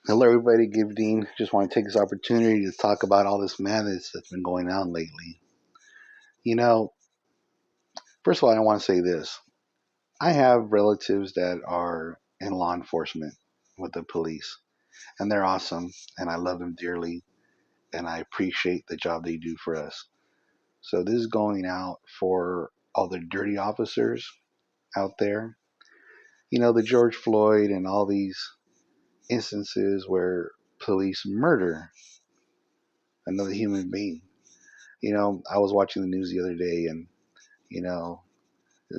Hello, everybody. Good evening. Just want to take this opportunity to talk about all this madness that's been going on lately. You know, first of all, I want to say this. I have relatives that are in law enforcement with the police, and they're awesome, and I love them dearly, and I appreciate the job they do for us. So, this is going out for all the dirty officers out there. The George Floyd and all these instances where police murder another human being. I was watching the news the other day, and you know,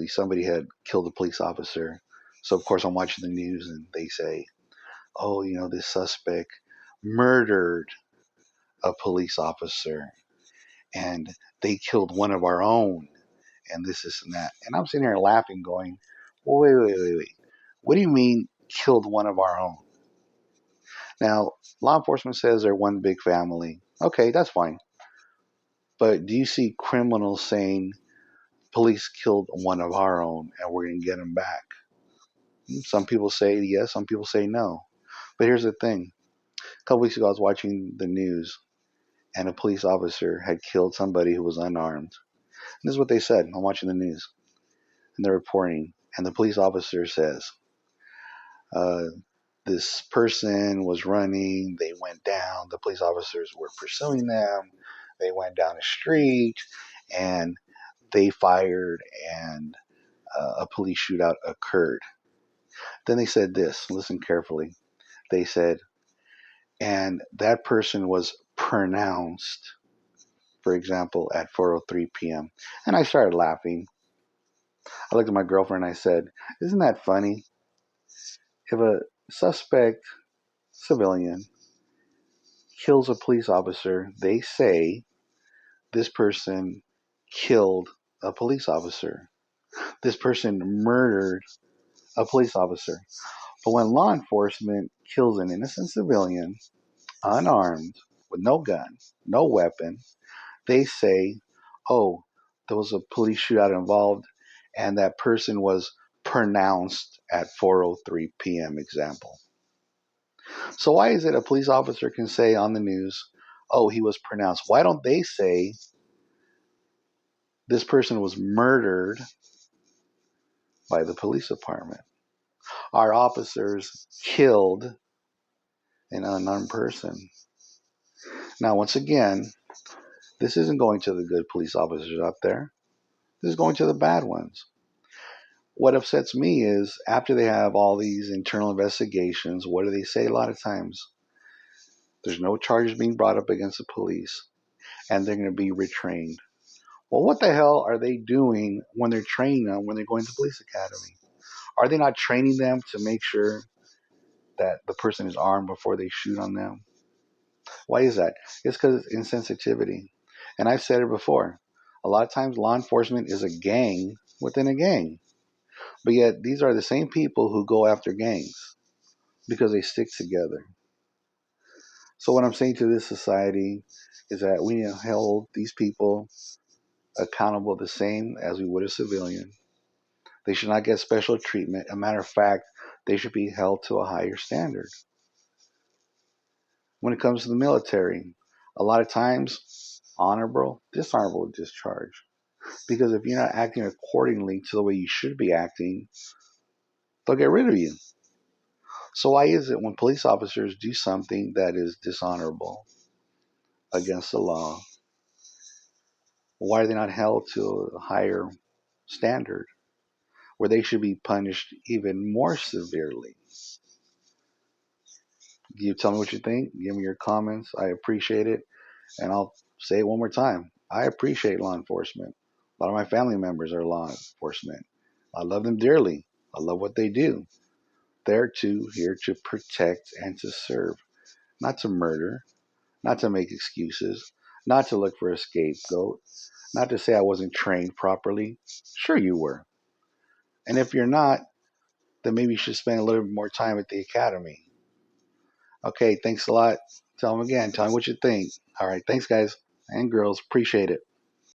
somebody had killed a police officer. So of course I'm watching the news, and they say, "Oh, this suspect murdered a police officer, and they killed one of our own, and this and that." And I'm sitting here laughing, going, "Well, wait. What do you mean killed one of our own?" Now, law enforcement says they're one big family. Okay, that's fine. But do you see criminals saying police killed one of our own and we're going to get him back? Some people say yes, some people say no. But here's the thing. A couple weeks ago, I was watching the news, and a police officer had killed somebody who was unarmed. And this is what they said. I'm watching the news, and they're reporting. And the police officer says, uh, this person was running. They went down. The police officers were pursuing them. They went down the street, and they fired, and a police shootout occurred. Then they said this. Listen carefully. They said, and that person was pronounced, for example, at 4:03 p.m. And I started laughing. I looked at my girlfriend and I said, "Isn't that funny? If a suspect civilian kills a police officer, they say this person killed a police officer. This person murdered a police officer. But when law enforcement kills an innocent civilian, unarmed, with no gun, no weapon, they say, oh, there was a police shootout involved, and that person was pronounced at 4:03 p.m. example. So why is it a police officer can say on the news, oh, he was pronounced? Why don't they say this person was murdered by the police department? Our officers killed an unarmed person. Now, once again, this isn't going to the good police officers out there. This is going to the bad ones. What upsets me is after they have all these internal investigations, what do they say a lot of times? There's no charges being brought up against the police, and they're going to be retrained. Well, what the hell are they doing when they're training them when they're going to police academy? Are they not training them to make sure that the person is armed before they shoot on them? Why is that? It's because it's insensitivity. And I've said it before. A lot of times law enforcement is a gang within a gang. But yet these are the same people who go after gangs because they stick together. So what I'm saying to this society is that we need to hold these people accountable the same as we would a civilian. They should not get special treatment. A matter of fact, they should be held to a higher standard. When it comes to the military, a lot of times, honorable, dishonorable discharge. Because if you're not acting accordingly to the way you should be acting, they'll get rid of you. So why is it when police officers do something that is dishonorable against the law, why are they not held to a higher standard where they should be punished even more severely? You tell me what you think. Give me your comments. I appreciate it. And I'll say it one more time. I appreciate law enforcement. A lot of my family members are law enforcement. I love them dearly. I love what they do. They're here to protect and to serve, not to murder, not to make excuses, not to look for a scapegoat, not to say I wasn't trained properly. Sure, you were. And if you're not, then maybe you should spend a little bit more time at the academy. Okay, thanks a lot. Tell them again. Tell me what you think. All right, thanks, guys and girls. Appreciate it.